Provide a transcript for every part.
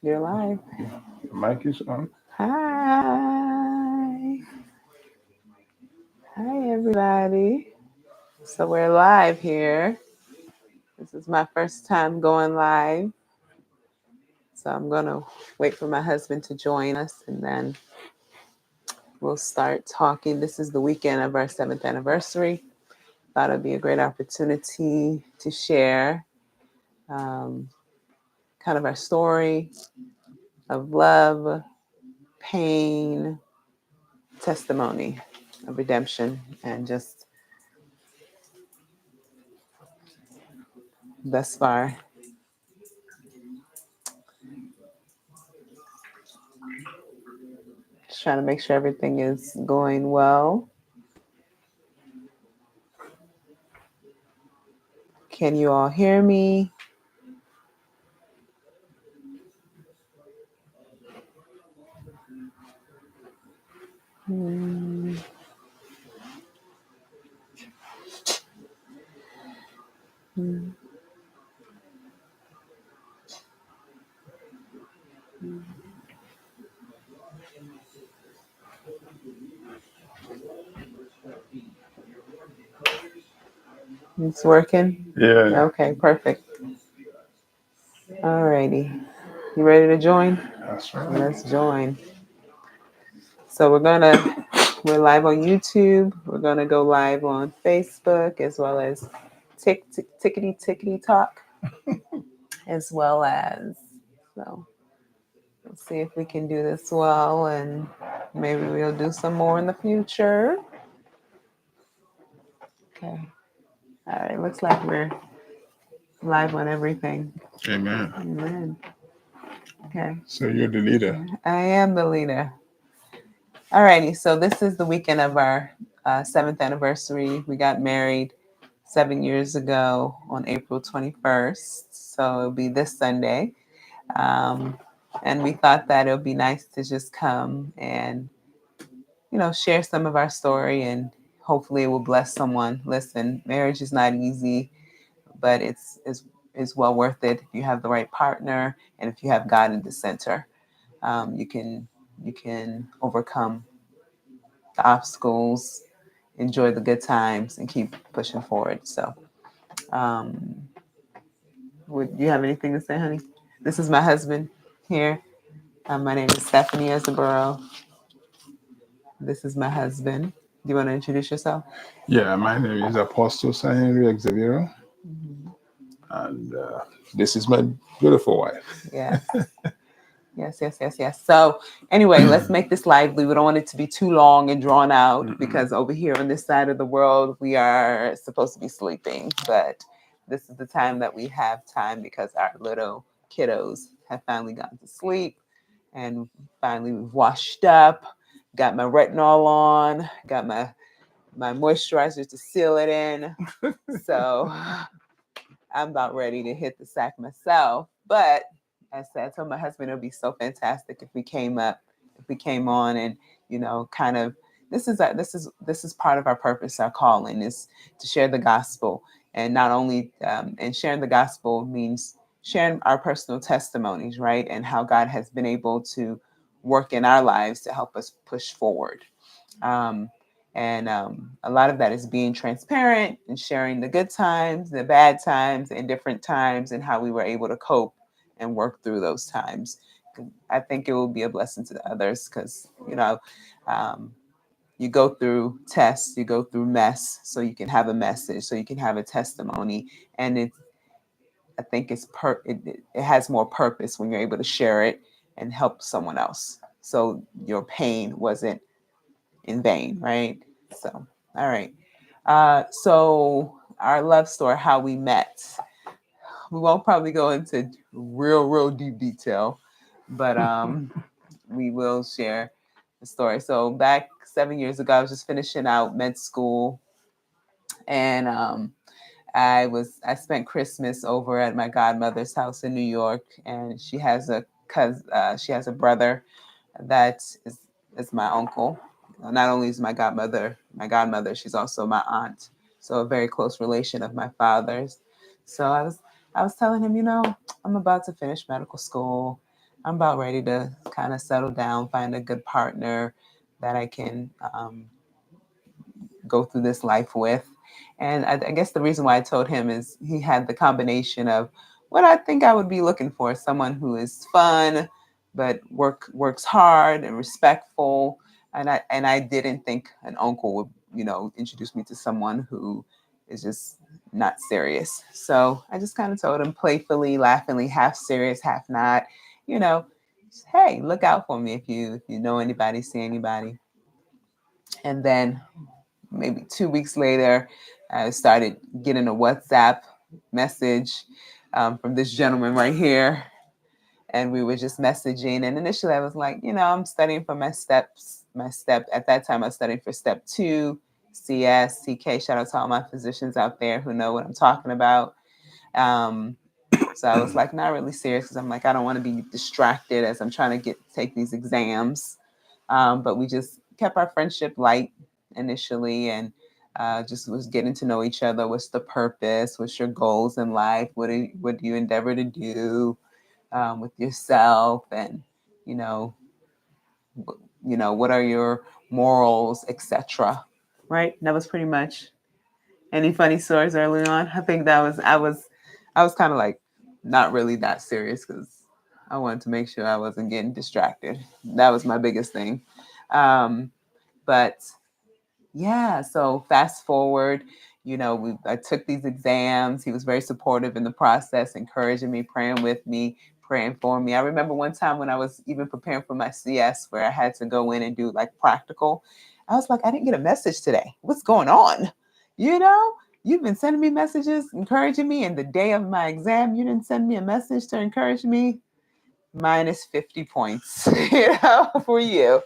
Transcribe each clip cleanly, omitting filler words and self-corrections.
You're live. The mic is on. Hi. Hi, everybody. So we're live here. This is my first time going live. So I'm going to wait for my husband to join us and then we'll start talking. This is the weekend of our 7th anniversary. Thought it'd be a great opportunity to share um, kind of our story of love, pain, testimony of redemption, and just thus far. Just trying to make sure everything is going well. Can you all hear me? Hmm. It's working? Yeah, Okay, perfect. Alrighty. You ready to join? that's right. Let's join. So we're live on YouTube. We're gonna go live on Facebook as well as Tickety Tickety Talk as well as so let's see if we can do this well and maybe we'll do some more in the future. Okay. All right. Looks like we're live on everything. Amen. Amen. Okay. So you're the leader. I am the leader. All righty. So this is the weekend of our 7th anniversary. We got married 7 years ago on April 21st. So it'll be this Sunday. Um, and we thought that it would be nice to just come and, share some of our story and hopefully it will bless someone. Listen, marriage is not easy, but it's well worth it if you have the right partner and if you have God in the center. You can overcome the obstacles, enjoy the good times, and keep pushing forward. So, um, would you have anything to say, honey? This is my husband here. My name is Stephanie Esaburo. This is my husband. Do you want to introduce yourself? Yeah, my name is Apostle Henry Xavier, Mhm. and this is my beautiful wife. Yes. Yes. So, anyway, let's make this lively. We don't want it to be too long and drawn out because over here on this side of the world, we are supposed to be sleeping. But this is the time that we have time because our little kiddos have finally gone to sleep and finally we've washed up, got my retinol on, got my moisturizer to seal it in. So I'm about ready to hit the sack myself. But as I told my husband, it would be so fantastic if we came on and kind of this is part of our purpose, our calling is to share the gospel, and not only and sharing the gospel means sharing our personal testimonies, right, and how God has been able to work in our lives to help us push forward. Um, and a lot of that is being transparent and sharing the good times, the bad times, and different times, and how we were able to cope and work through those times. I think it will be a blessing to others because, um, you go through tests, you go through mess, so you can have a message, so you can have a testimony. And I think it has more purpose when you're able to share it and help someone else. So your pain wasn't in vain, right? So, all right. So our love story, how we met. We won't probably go into real deep detail, but we will share the story. So back 7 years ago, I was just finishing out med school, and I spent Christmas over at my godmother's house in New York, and she has a brother that is my uncle. Not only is my godmother, she's also my aunt. So a very close relation of my father's. So I was telling him, I'm about to finish medical school. I'm about ready to kind of settle down, find a good partner that I can go through this life with. And I guess the reason why I told him is he had the combination of what I think I would be looking for: someone who is fun, but works hard and respectful. And I didn't think an uncle would, introduce me to someone who is just not serious. So I just kind of told him playfully, laughingly, half serious, half not, you know, hey, look out for me if you know anybody, see anybody. And then maybe 2 weeks later, I started getting a WhatsApp message from this gentleman right here. And we were just messaging. And initially, I was like, I'm studying for my steps. My step at that time, I was studying for step 2, CS, CK. Shout out to all my physicians out there who know what I'm talking about. Um, so I was like, not really serious because I'm like, I don't want to be distracted as I'm trying to take these exams. But we just kept our friendship light initially, and just was getting to know each other. What's the purpose? What's your goals in life? What do you endeavor to do with yourself? And you know, what are your morals, etc. Right? That was pretty much. Any funny stories early on? I think that was I was kind of like not really that serious because I wanted to make sure I wasn't getting distracted. That was my biggest thing. Um, but yeah, so fast forward, I took these exams. He was very supportive in the process, encouraging me, praying with me, praying for me. I remember one time when I was even preparing for my CS where I had to go in and do like practical. I was like, I didn't get a message today. What's going on? You know, you've been sending me messages encouraging me, and the day of my exam, you didn't send me a message to encourage me. Minus 50 points, for you.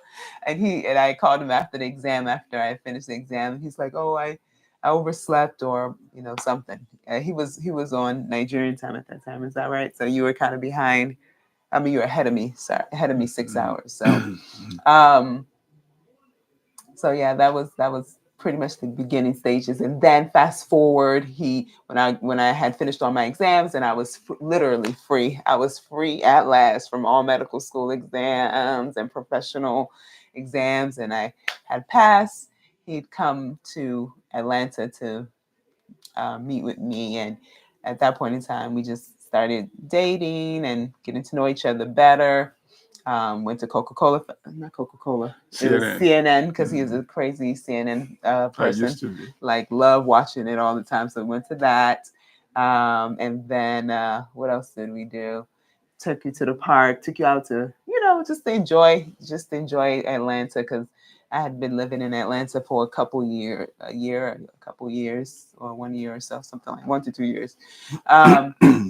And I called him after the exam, after I finished the exam. He's like, oh, I overslept, or something. He was on Nigerian time at that time. Is that right? So you were kind of behind. I mean, you were ahead of me. Sorry, ahead of me 6 hours. Um, so yeah, that was pretty much the beginning stages. And then fast forward, he when I had finished all my exams and I was literally free. I was free at last from all medical school exams and professional exams, and I had passed. He'd come to Atlanta to meet with me, and at that point in time, we just started dating and getting to know each other better. Went to Coca-Cola, not Coca-Cola. It was CNN. CNN because he was a crazy CNN I person. used to be. Like, love watching it all the time. So we went to that. And then what else did we do? Took you to the park. Took you out to just enjoy Atlanta because I had been living in Atlanta for a couple years, or 1 year or so, something like 1 to 2 years.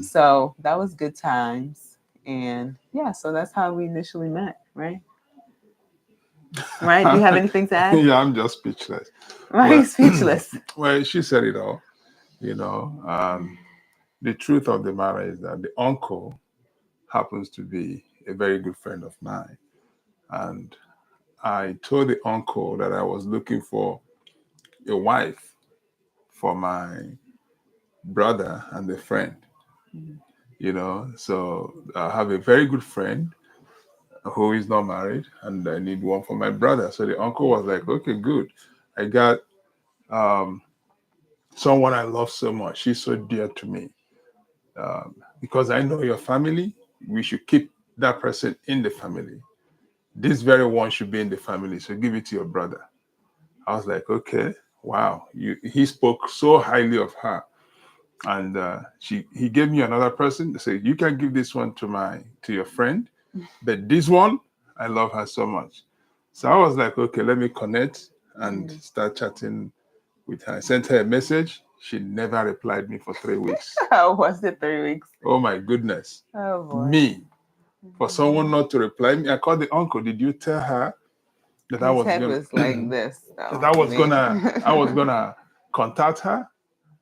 So that was good times. And yeah, so that's how we initially met, right? Right? Do you have anything to add? Yeah, I'm just speechless. Right? Well, Speechless. well, she said it all. You know, the truth of the matter is that the uncle happens to be a very good friend of mine, and I told the uncle that I was looking for a wife for my brother and a friend. So I have a very good friend who is not married, and I need one for my brother. So the uncle was like, okay, good. I got um, someone I love so much. She's so dear to me. Because I know your family, we should keep that person in the family. This very one should be in the family, so give it to your brother. I was like, okay, wow. He spoke so highly of her. And he gave me another person to say, you can give this one to your friend, but this one, I love her so much. So I was like, okay, let me connect and start chatting with her. I sent her a message. She never replied me for 3 weeks. How was it 3 weeks? Oh my goodness. Oh boy. Me, for someone not to reply me, I called the uncle. Did you tell her that I His was head gonna was like this, that though. I I was mean, gonna I was gonna contact her?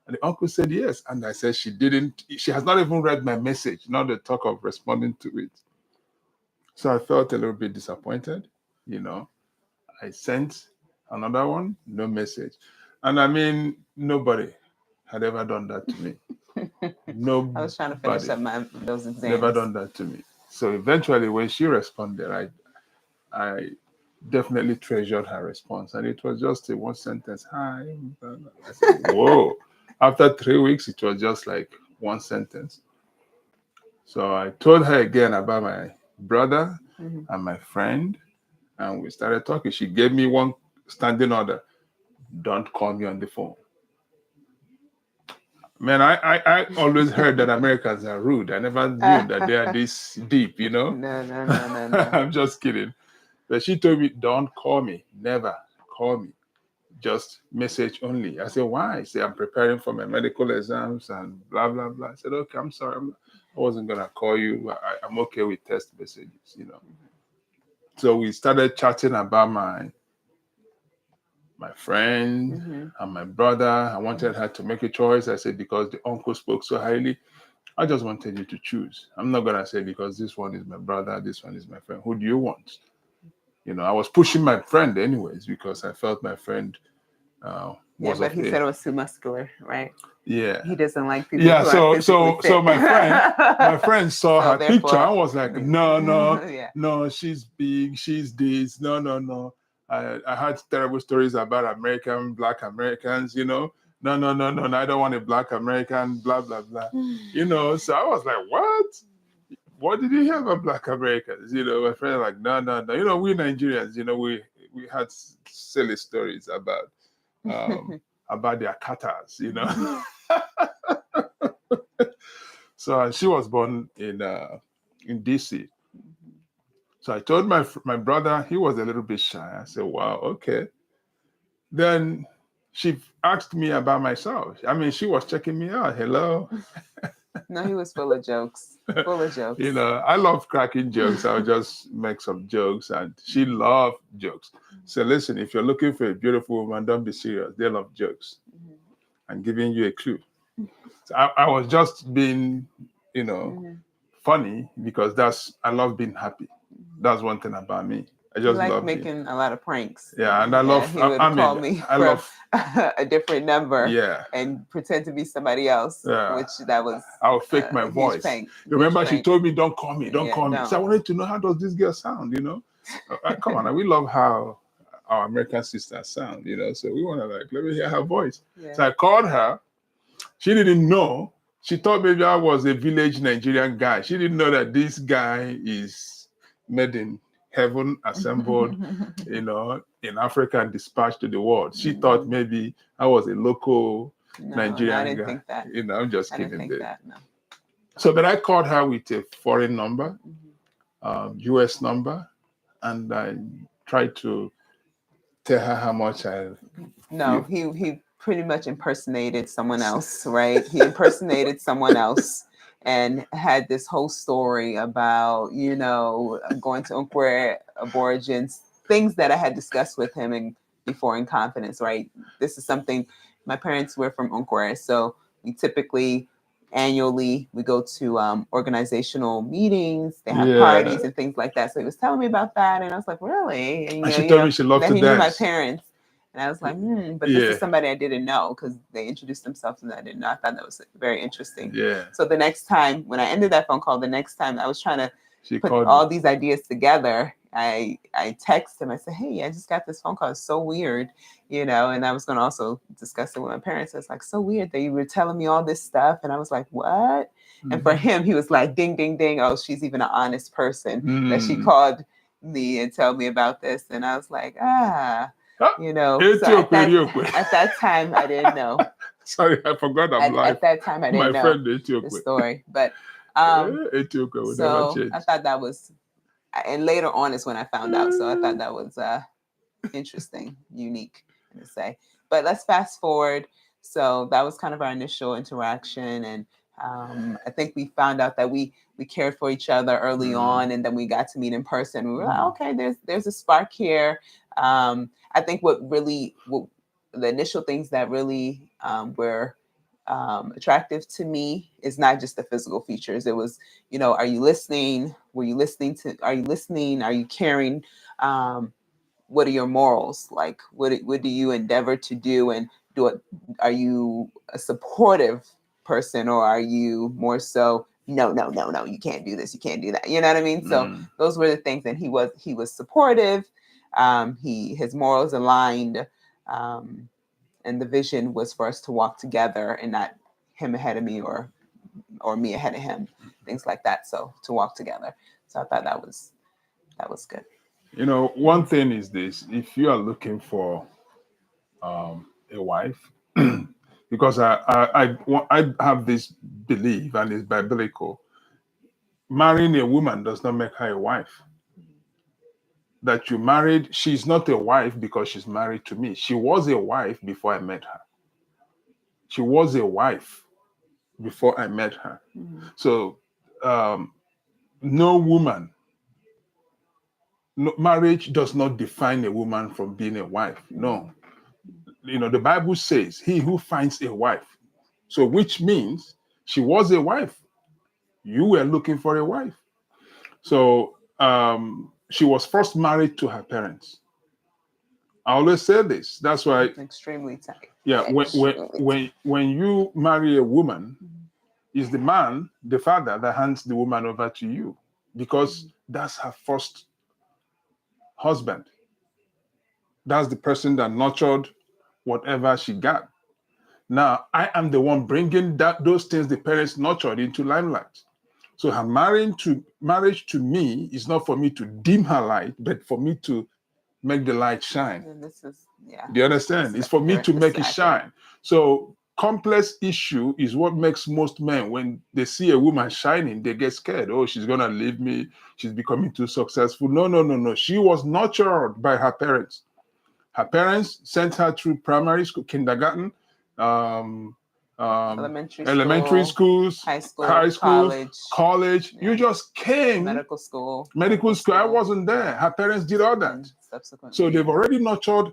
And the uncle said yes. And I said she didn't, she has not even read my message, not the talk of responding to it. So I felt a little bit disappointed, you know. I sent another one, no message. And I mean, nobody had ever done that to me. I was trying to finish Nobody up those never exams. done that to me. So eventually, when she responded, I definitely treasured her response, and it was just a one sentence. Hi. I said, "Whoa!" After 3 weeks, it was just like one sentence. So I told her again about my brother Mhm. and my friend, and we started talking. She gave me one standing order: don't call me on the phone. Man, I always heard that Americans are rude. I never knew that they are this deep, you know? No, no, no, no, no. I'm just kidding. But she told me, don't call me. Never call me. Just message only. I said, why? I said, I'm preparing for my medical exams and blah, blah, blah. I said, okay, I'm sorry. I wasn't going to call you. I'm okay with text messages, you know? So we started chatting about my friend Mm-hmm. and my brother. I wanted her to make a choice. I said, because the uncle spoke so highly, I just wanted you to choose. I'm not going to say because this one is my brother, this one is my friend. Who do you want? You know, I was pushing my friend anyways because I felt my friend Yeah, was but of he a, said it was too muscular, right? yeah. He doesn't like people Yeah, who are physically so fit. my friend saw So her picture therefore, and was like, no, no, yeah. no, she's big, she's this, no, no, no. I heard terrible stories about black Americans, you know. No, no, no, no, no, I don't want a black American, blah, blah, blah. You know, so I was like, what? What did you hear about black Americans? You know, my friend like, no, no, no. You know, we Nigerians, you know, we had silly stories um about their katas, you know. So she was born in DC. So I told my brother, he was a little bit shy. I said, "Wow, okay." Then she asked me about myself. I mean, she was checking me out. Hello, No, he was full of jokes. Full of you jokes. know, I love cracking jokes. I'll just make some jokes, and she loved jokes. So listen, if you're looking for a beautiful woman, don't be serious. They love jokes. I'm giving you a clue. So I was just being, you know, Mm-hmm. funny because I love being happy. That's one thing about me. I He just liked love being. making a lot of pranks. Yeah, and I Yeah, love. he would call me I from love. a different number Yeah, and pretend to be somebody else, yeah. which that was I'll fake my a huge voice. prank. You Huge remember she prank. told me, "Don't call me, don't Yeah, call me." So I don't. wanted to know how does this girl sound. You know, come on, we love how our American sisters sound. You know, so we want to like let me hear her voice. Yeah. So I called her. She didn't know. She thought maybe I was a village Nigerian guy. She didn't know that this guy is made in heaven, assembled, you know, in Africa and dispatched to the world. She thought maybe I was a local No, I Nigerian didn't guy. think that. You know, I'm just I didn't kidding think there. that. No. So, but I called her with a foreign number, Mhm. US number, and I tried to tell her how much I No, feel. he pretty much impersonated someone else, right? He impersonated someone else and had this whole story about, going to Unquare Aborigines, things that I had discussed with him and before in confidence, right? This is something my parents were from Unquare, so we typically annually we go to organizational meetings. They have Yeah. parties and things like that. So he was telling me about that, and I was like, really? And And she told me she and loved then to he knew my dance. parents. And I was like, but this is Yeah. somebody I didn't know because they introduced themselves and I didn't know. I thought that was very interesting. Yeah. So the next time, when I ended that phone call, the next time I was trying to She put called me. all these ideas together, I text him. I said, hey, I just got this phone call. It's so weird, and I was going to also discuss it with my parents. It's like so weird that you were telling me all this stuff. And I was like, what? And for him, he was like, ding, ding, ding. Oh, she's even an honest person that she called me and tell me about this. And I was like, so at that time I didn't know. Sorry, I forgot I'm live. At that time I didn't My know friend the Etiokwe. story. But Etiokwe will never so change. I thought that was, and later on is when I found out. So I thought that was interesting, unique to say. But let's fast forward. So that was kind of our initial interaction, and I think we found out that we cared for each other early on, and then we got to meet in person. We were like, okay, there's a spark here. I think what the initial things that really were attractive to me is not just the physical features. It was, are you listening? Were you listening to? Are you listening? Are you caring? What are your morals like? What do you endeavor to do, and do it? Are you a supportive person, or are you more so no, no, no, no, you can't do this, you can't do that. You know what I mean? So Mm. those were the things, and he was supportive. His morals aligned, and the vision was for us to walk together and not him ahead of me or me ahead of him, things like that. So to walk together. So I thought that was good. You know, one thing is this: if you are looking for a wife, because I have this belief, and it's biblical. Marrying a woman does not make her a wife. That you married, she's not a wife because she's married to me. She was a wife before I met her. She was a wife before I met her. Mm-hmm. So, um, no woman, no, marriage does not define a woman from being a wife. No. You know, the Bible says, he who finds a wife. So, which means she was a wife. You were looking for a wife. So, she was first married to her parents. I always say this. That's why, Extremely tight. yeah, Extremely tight. when you marry a woman, Mhm. it's the man, the father, that hands the woman over to you because Mhm. that's her first husband. That's the person that nurtured whatever she got. Now I am the one bringing those things the parents nurtured into limelight. So her marriage to me is not for me to dim her light, but for me to make the light shine. And this is, yeah, Do you understand? It's for me very to make it specific. shine. So complex issue is what makes most men, when they see a woman shining, they get scared. Oh, she's gonna leave me. She's becoming too successful. No, no, no, no. She was nurtured by her parents. Her parents sent her through primary school, kindergarten, um, Elementary elementary school, schools, high high school, schools, college, college. You yeah, just came. medical school, Medical school. I wasn't there. Her parents did all that. and So subsequently, they've already nurtured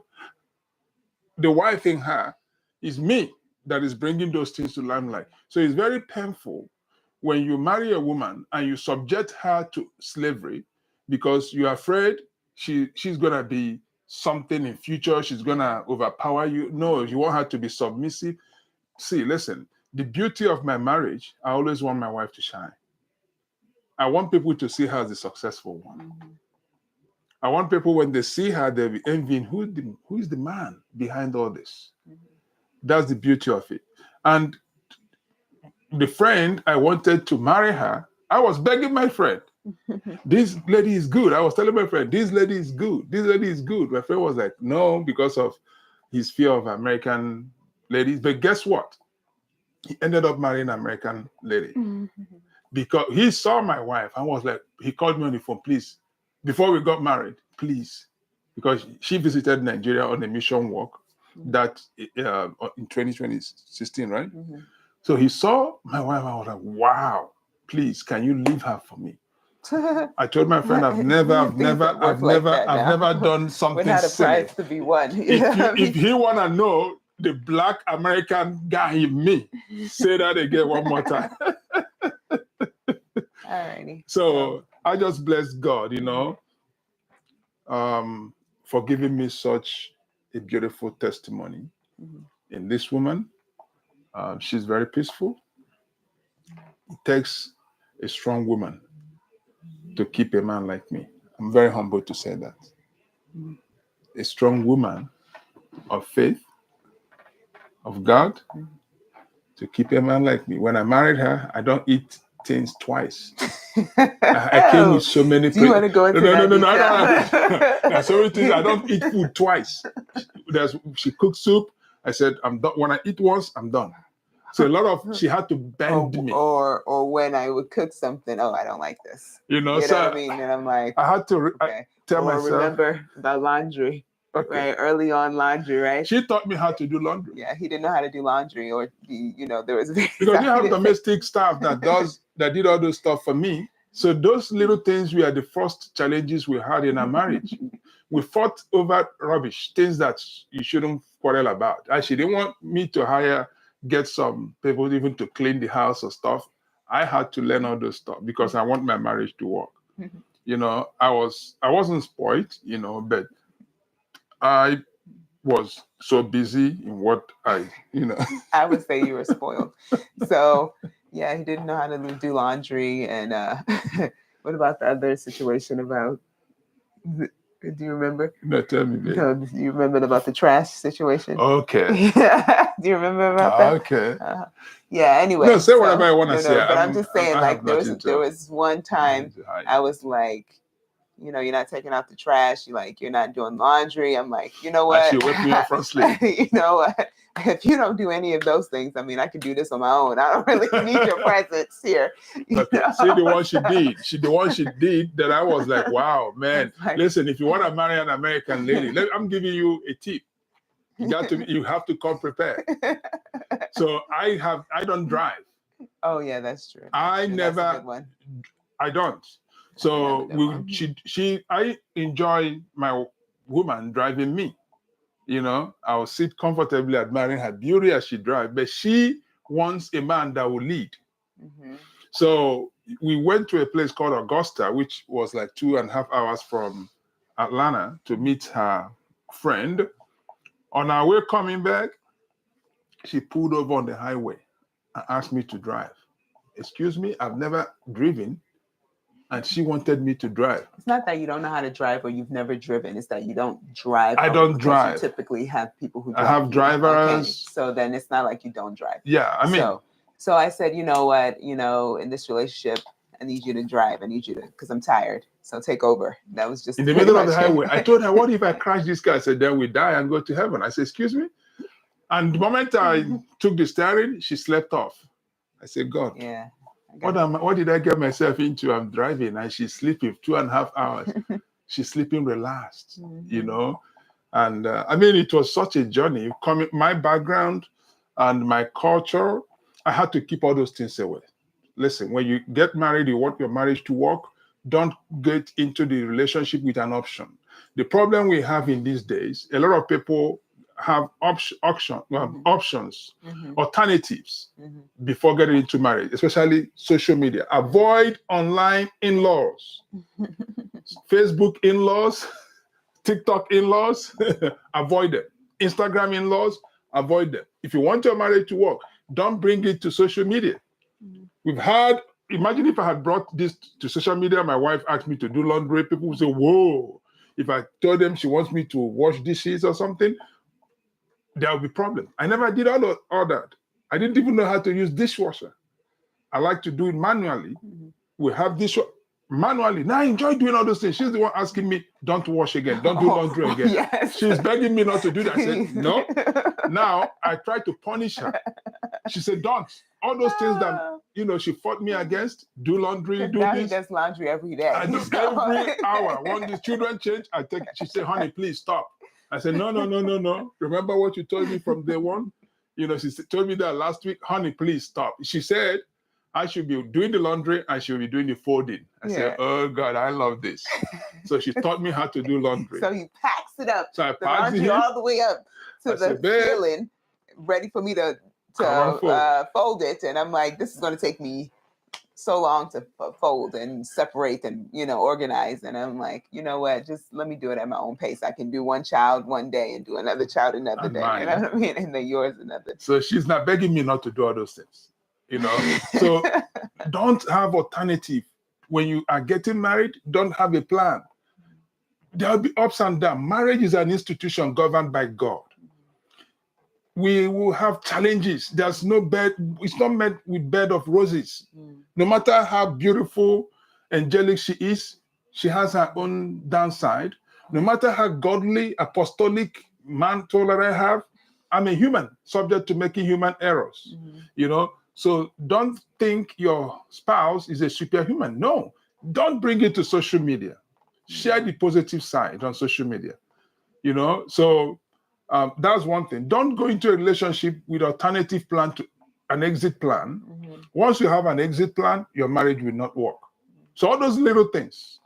the wife in her. Is me that is bringing those things to limelight. So it's very painful when you marry a woman and you subject her to slavery because you're afraid she's gonna be something in future. She's gonna overpower you. No, you want her to be submissive. See, listen. The beauty of my marriage, I always want my wife to shine. I want people to see her as the successful one. Mhm. I want people when they see her, they'll be envying who is the man behind all this. Mhm. That's the beauty of it. And the friend I wanted to marry her, I was begging my friend, this lady is good. I was telling my friend, this lady is good. This lady is good. My friend was like, no, because of his fear of American ladies. But guess what? He ended up marrying an American lady Mhm. because he saw my wife and was like, he called me on the phone, please, before we got married, please, because she visited Nigeria on a mission work that in 2016, right? Mhm. So he saw my wife. I was like, wow, please, can you leave her for me? I told my friend, Things don't work like that I've now. never done We're something not a silly. prize to be won. You If know you what I if mean? he wanna know the black American guy in me, say that again one more time. Alrighty. So I just bless God, for giving me such a beautiful testimony Mhm. in this woman. She's very peaceful. It takes a strong woman to keep a man like me. I'm very humbled to say that. Mhm. A strong woman of faith, of God, to keep a man like me. When I married her, I don't eat things twice. I came with Oh, so many. do you want to go No, into no, no, that no, no. I detail? don't. There's so many things. I don't eat food twice. She cooked soup. I said, I'm done. When I eat once, I'm done. So a lot of she had to bend or, me. or when I would cook something, oh, I don't like this. You know So what I mean? And I'm like, I had to okay. tell Or myself, remember about laundry, okay. right? Early on laundry, right? She taught me how to do laundry. Yeah, he didn't know how to do laundry, or there was because you have domestic staff that did all those stuff for me. So those little things were the first challenges we had in our marriage. We fought over rubbish, things that you shouldn't quarrel about. And she didn't want me to get some people even to clean the house or stuff. I had to learn all those stuff because I want my marriage to work. I wasn't spoiled, but I was so busy in what I. I would say you were spoiled. So Yeah, he didn't know how to do laundry. And what about the other situation about? Do you remember? No, tell me, babe. No, do you remember about the trash situation? Okay. Yeah. Do you remember about that? Okay. Yeah. No, Anyway, say whatever I want to no, say. no. But I'm just saying, I like, have nothing there to was one time hide. I was like, you're not taking out the trash. You're not doing laundry. I'm like, you know And what? she wake me up from sleep. You know what? If you don't do any of those things, I mean, I can do this on my own. I don't really need your presence here. Okay. See the one she did. The one she did that I was like, wow, man. Like, Listen, if you want to marry an American lady, I'm giving you a tip. You have to come prepared. So I don't drive. Oh yeah, that's true. I That's never. a good one. I don't. That's another So good one. I enjoy my woman driving me. I will sit comfortably admiring her beauty as she drives, but she wants a man that will lead. Mm-hmm. So we went to a place called Augusta, which was like 2.5 hours from Atlanta to meet her friend. On our way coming back, she pulled over on the highway and asked me to drive. Excuse me, I've never driven, and she wanted me to drive. It's not that you don't know how to drive or you've never driven. It's that you don't drive. I don't drive. You typically have people who I drive. have drivers. Okay. So then it's not like you don't drive. Yeah, I mean. So I said, you know what? In this relationship, I need you to drive. I need you to, because I'm tired. So take over. That was just in the middle of the highway. I told her, what if I crash this car? I said, then we die and go to heaven. I said, excuse me? And the moment I took the steering, she slept off. I said, God, yeah. What did I get myself into? I'm driving and she's sleeping 2.5 hours. She's sleeping relaxed, And I mean, it was such a journey. My background and my culture, I had to keep all those things away. Listen, when you get married, you want your marriage to work. Don't get into the relationship with an option. The problem we have in these days, a lot of people have options, alternatives before getting into marriage, especially social media. Avoid online in-laws, Facebook in-laws, TikTok in-laws, avoid them. Instagram in-laws, avoid them. If you want your marriage to work, don't bring it to social media. Imagine if I had brought this to social media, my wife asked me to do laundry, people would say, whoa. If I told them she wants me to wash dishes or something, there will be problems. I never did all that. I didn't even know how to use dishwasher. I like to do it manually. We have dishwasher manually. Now I enjoy doing all those things. She's the one asking me, don't wash again, don't do laundry again. Yes. She's begging me not to do that. I said, no. Now I try to punish her. She said, don't. All those things that she fought me against, do laundry, do now this. He does laundry every day. I do every hour. When the children change, she said, honey, please stop. I said, no. Remember what you told me from day one? She told me that last week, honey, please stop. She said, I should be doing the laundry and she'll be doing the folding. I said, oh God, I love this. So she taught me how to do laundry. So he packs it up. So I the laundry all the way up to the ceiling, ready for me to fold it. And I'm like, this is going to take me so long to fold and separate and organize. And I'm like, you know what, just let me do it at my own pace. I can do one child one day and do another child another day. Mine. You know what I mean? And then yours another. So she's not begging me not to do all those things. So don't have alternative. When you are getting married, don't have a plan. There'll be ups and downs. Marriage is an institution governed by God. We will have challenges. There's no bed. It's not met with bed of roses. No matter how beautiful, angelic she is, she has her own downside. No matter how godly, apostolic, man tolerant I have, I'm a human, subject to making human errors. So don't think your spouse is a superhuman. No, don't bring it to social media. Share the positive side on social media. So that's one thing. Don't go into a relationship with alternative plan to an exit plan. Once you have an exit plan, your marriage will not work. So all those little things.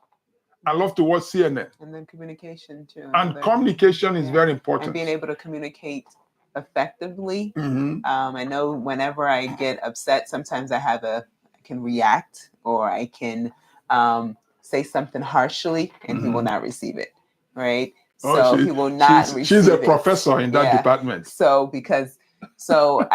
I love to watch CNN. And then communication too. And communication is very important. And being able to communicate effectively. I know whenever I get upset, sometimes I can react or I can say something harshly and he will not receive it. Right. So he will not receive it. She's a professor in that department. So because So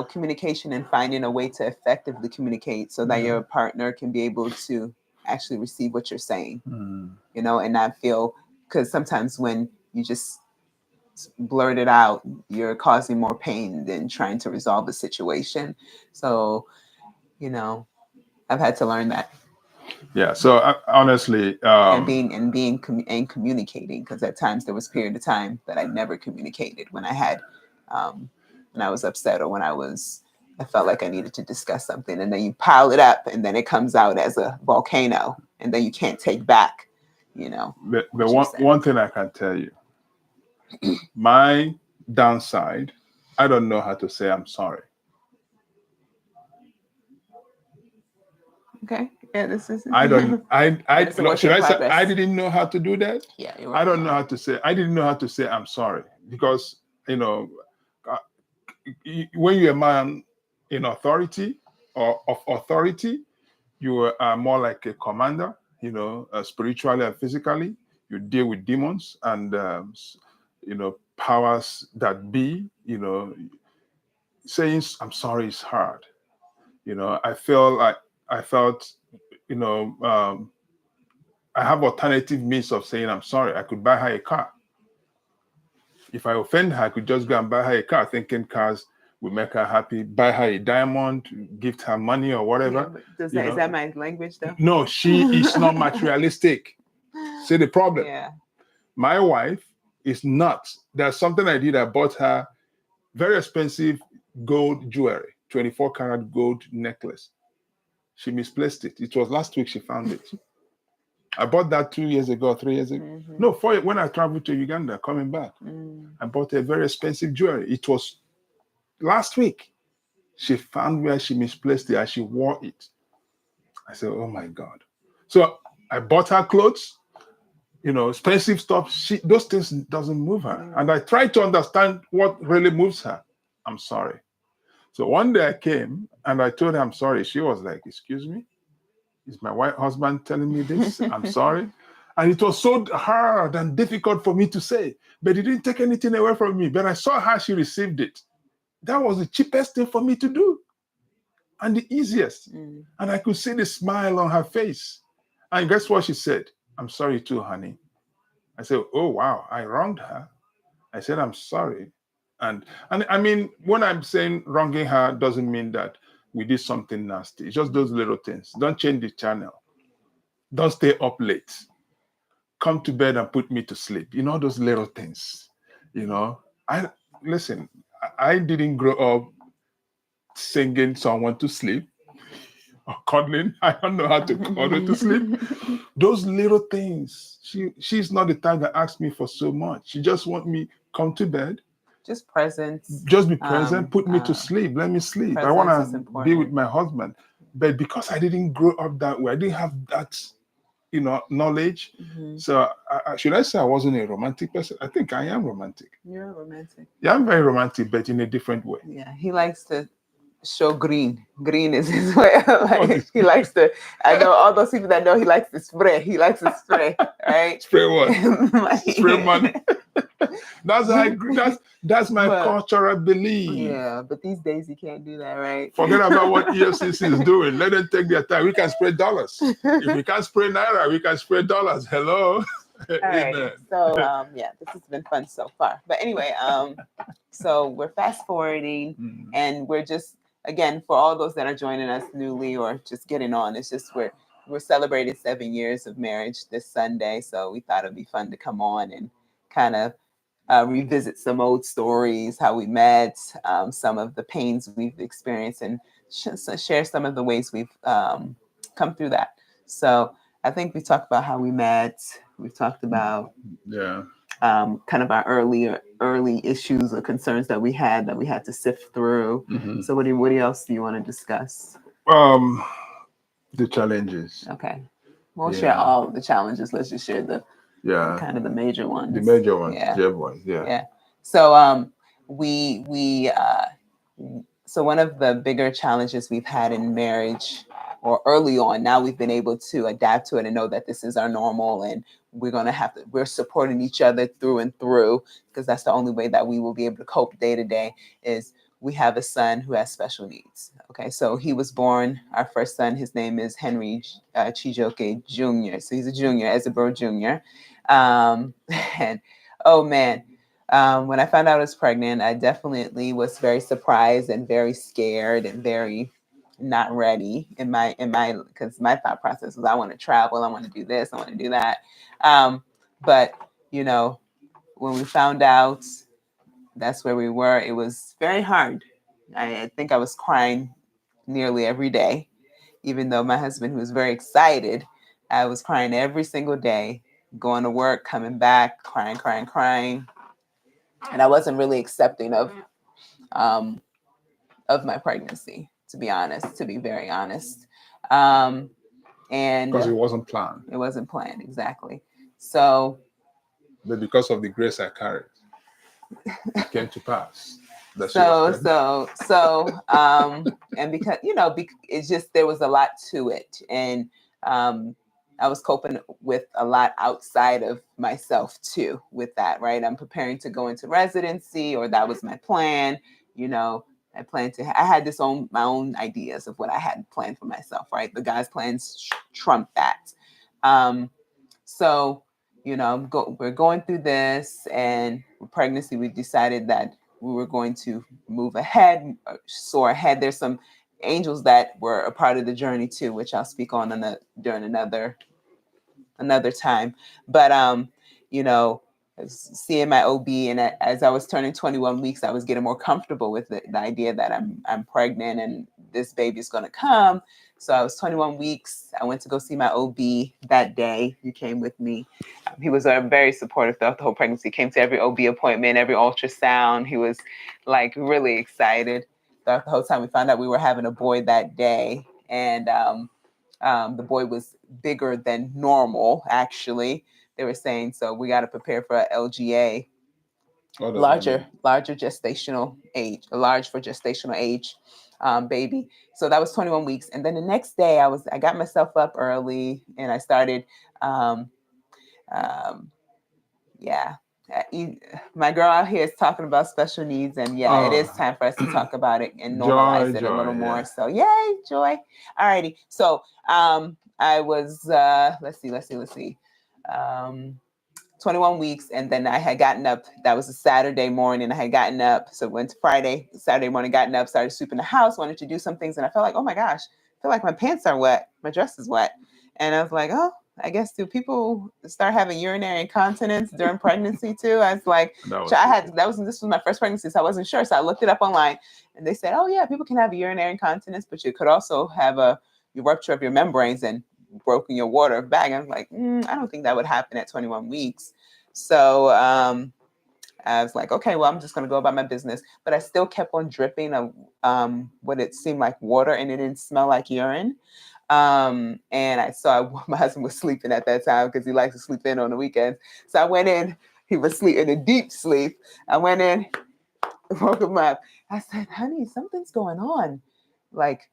communication and finding a way to effectively communicate so that Yeah. your partner can be able to actually receive what you're saying, Mm. and not feel, because sometimes when you just blurt it out, you're causing more pain than trying to resolve the situation. So, you know, I've had to learn that. Yeah. So honestly, And communicating, because at times there was a period of time that I never communicated um, when I was upset, or when I felt like I needed to discuss something, and then you pile it up and then it comes out as a volcano, and then you can't take back, the what you said. one thing I can tell you, my downside, I don't know how to say I'm sorry. Okay. Yeah, this is I don't. I it's a no, work should in I say I progress. didn't know how to do that? Yeah, you're I working don't know on how it. to say. I didn't know how to say I'm sorry because you know uh, when you're a man in authority or of authority, you are more like a commander. Spiritually and physically, you deal with demons and powers that be. Saying I'm sorry is hard. I feel like I felt you know. I have alternative means of saying I'm sorry. I could buy her a car. If I offend her, I could just go and buy her a car, thinking cars will make her happy. Buy her a diamond, gift her money or Yeah, whatever. but You is know, that my language though? no, she is not materialistic. See the problem. Yeah. My wife is not. There's something I did. I bought her very expensive gold jewelry, 24 karat gold necklace. She misplaced it. It was last week she found it. I bought that 2 years ago, 3 years ago. Mm-hmm. No, when I traveled to Uganda, coming back, Mm. I bought a very expensive jewelry. It was last week. She found where she misplaced it and she wore it. I said, "Oh my God!" So I bought her clothes, expensive stuff. Those things doesn't move her, Yeah. and I tried to understand what really moves her. I'm sorry. So one day I came and I told her I'm sorry. She was like, "Excuse me? Is my white husband telling me this? I'm sorry." And it was so hard and difficult for me to say, but it didn't take anything away from me. But I saw how she received it. That was the cheapest thing for me to do and the easiest. Mm. And I could see the smile on her face. And guess what she said? "I'm sorry too, honey." I said, "Oh, wow, I wronged her." I said, "I'm sorry." And I mean, when I'm saying wronging her doesn't mean that we did something nasty. It's just those little things. Don't change the channel. Don't stay up late. Come to bed and put me to sleep. Those little things. You know, I listen. I didn't grow up singing someone to sleep or cuddling. I don't know how to cuddle to sleep. Those little things. She's not the type that asks me for so much. She just want me come to bed, Just presence. just be present, put me to sleep, let me sleep. I want Presence is to be with important. my husband. But because I didn't grow up that way, I didn't have that knowledge. Mm-hmm. So should I say I wasn't a romantic person? I think I am romantic. You're romantic. Yeah, I'm very romantic, but in a different way. Yeah, he likes to show green. Green is his way. What Like is he likes to. I know all those people that know he likes to spray. He likes to spray, right? spray what? Spray money. Like- That's how that's my but cultural belief. yeah, but these days you can't do that, right? Forget about what EFCC is doing. Let them take their time. We can spray dollars. If we can't spray naira, we can spray dollars. Hello. All right. Amen. So yeah, this has been fun so far. But anyway, so we're fast forwarding, Mm. and we're just, again, for all those that are joining us newly or just getting on, it's just we're celebrating 7 years of marriage this Sunday. So we thought it'd be fun to come on and kind of revisit some old stories, how we met, some of the pains we've experienced, and share some of the ways we've come through that. So I think we talked about how we met. We've talked about Yeah. kind of our early issues or concerns that we had to sift through. Mhm. So what else do you want to discuss? Um, the challenges. Okay, we'll share Yeah. all of the challenges. Let's just share the Yeah. kind of the major ones. The major ones. Yeah. The ones. Yeah. Yeah. So we So one of the bigger challenges we've had in marriage or early on, now we've been able to adapt to it and know that this is our normal, and we're supporting each other through and through, because that's the only way that we will be able to cope day to day. Is we have a son who has special needs. Okay, so he was born, our first son, his name is Henry Chijoke Jr. So he's a junior, Ezebro Jr. And oh man, when I found out I was pregnant, I definitely was very surprised and very scared and very not ready in my because my thought process was, I want to travel, I want to do this, I want to do that. But you know, when we found out that's where we were, it was very hard. I think I was crying nearly every day, even though my husband, who was very excited, I was crying every single day, going to work, coming back, crying, crying, crying, and I wasn't really accepting um, of my pregnancy, to be honest, to be very honest. Um, and Because it wasn't planned. it wasn't planned exactly. So, But because of the grace I carried, it came to pass that she was so, pregnant. so, so, and because, it's just, there was a lot to it. And I was coping with a lot outside of myself too, with that, right? I'm preparing to go into residency, or that was my plan, you know. I had my own ideas of what I had planned for myself, right? The guy's plans trump that. Um, so, we're going through this, and with pregnancy, we decided that we were going to move ahead, soar ahead. There's some angels that were a part of the journey too, which I'll speak on during another time. But you know, seeing my OB, and as I was turning 21 weeks, I was getting more comfortable with the idea that I'm pregnant and this baby's gonna come. So I was 21 weeks. I went to go see my OB that day. He came with me. He was very supportive throughout the whole pregnancy. He came to every OB appointment, every ultrasound. He was like really excited throughout the whole time. We found out we were having a boy that day, and the boy was bigger than normal, actually. They were saying, so we got to prepare for a LGA, What does that mean? larger gestational age, a large for gestational age baby. So that was 21 weeks. And then the next day, I got myself up early, and I started, um, um, yeah. My girl out here is talking about special needs, and yeah, it is Oh, time for us to talk about it and joy, normalize it a little joy, more. yeah. So yay, joy! Alrighty. So I was let's see. Um, 21 weeks, and then I had gotten up. That was a Saturday morning. I had gotten up, so went to Saturday morning, gotten up, started sweeping the house, wanted to do some things, and I felt like, oh my gosh, I feel like my pants are wet, my dress is wet, and I was like, oh, I guess, do people start having urinary incontinence during pregnancy too? I was like, That so was I tricky. had this was my first pregnancy, so I wasn't sure, so I looked it up online, and they said, oh yeah, people can have urinary incontinence, but you could also have a rupture of your membranes and broken your water bag. I was like, I don't think that would happen at 21 weeks. So I was like, okay, well, I'm just going to go about my business. But I still kept on dripping of what it seemed like water, and it didn't smell like urine. And I saw my husband was sleeping at that time because he likes to sleep in on the weekends. So I went in. He was sleep in a deep sleep. I went in, woke him up. I said, honey, something's going on. Like,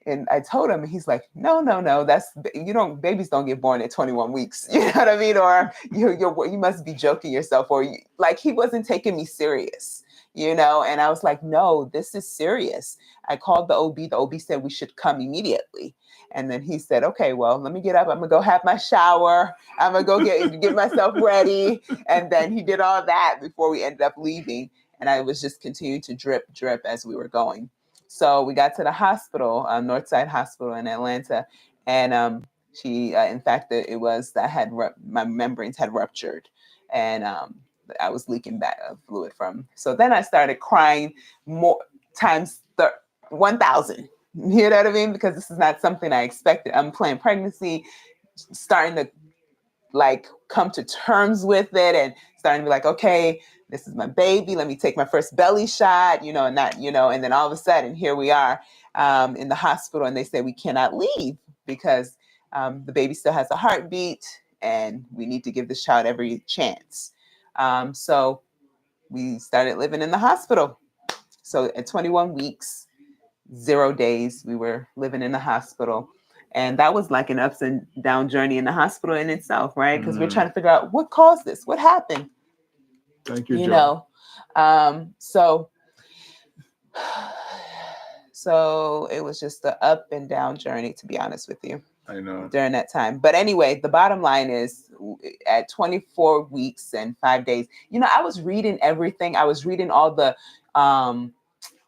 and I told him, and he's like, no, no, no, babies don't get born at 21 weeks. You know what I mean? Or you must be joking yourself, or like, he wasn't taking me serious, And I was like, no, this is serious. I called the OB. The OB said we should come immediately. And then he said, okay, well, let me get up. I'm gonna go have my shower. I'm gonna go get myself ready. And then he did all that before we ended up leaving. And I was just continuing to drip, drip as we were going. So we got to the hospital, Northside Hospital in Atlanta, and she, in fact, it was that my membranes had ruptured, and I was leaking back fluid from. So then I started crying more times 1,000. You know what I mean? Because this is not something I expected. I'm planning pregnancy, starting to like come to terms with it, and starting to be like, okay, this is my baby. Let me take my first belly shot, and not, and then all of a sudden here we are in the hospital, and they say we cannot leave because the baby still has a heartbeat, and we need to give this child every chance. So we started living in the hospital. So at 21 weeks, 0 days. We were living in the hospital. And that was like an ups and down journey in the hospital in itself, right? Because we're trying to figure out what caused this, what happened, Thank you, you Joe. know. So so it was just the up and down journey, to be honest with you, I know. during that time. But anyway, the bottom line is at 24 weeks and 5 days, I was reading everything. I was reading um,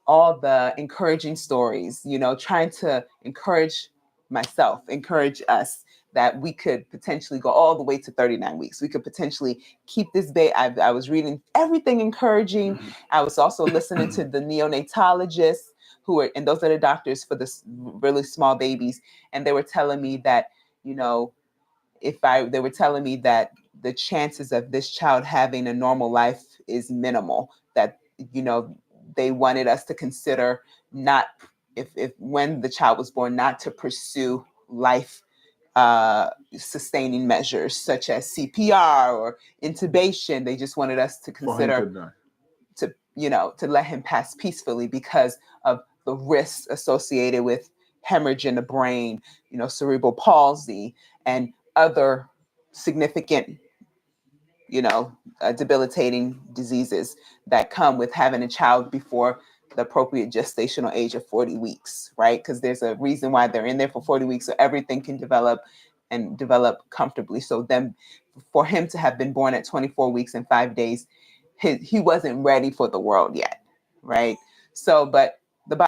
all the encouraging stories, trying to encourage myself, encourage us that we could potentially go all the way to 39 weeks. We could potentially keep this baby. I was reading everything encouraging. I was also listening to the neonatologists and those are the doctors for the really small babies. And they were telling me that, you know, they were telling me that the chances of this child having a normal life is minimal, that, you know, they wanted us to consider not, if when the child was born, not to pursue life sustaining measures such as CPR or intubation. They just wanted us to For him to consider die. to let him pass peacefully because of the risks associated with hemorrhage in the brain, cerebral palsy, and other significant, debilitating diseases that come with having a child before the appropriate gestational age of 40 weeks, right? Because there's a reason why they're in there for 40 weeks, so everything can develop and develop comfortably. So then for him to have been born at 24 weeks and 5 days, he wasn't ready for the world yet, right? So, but the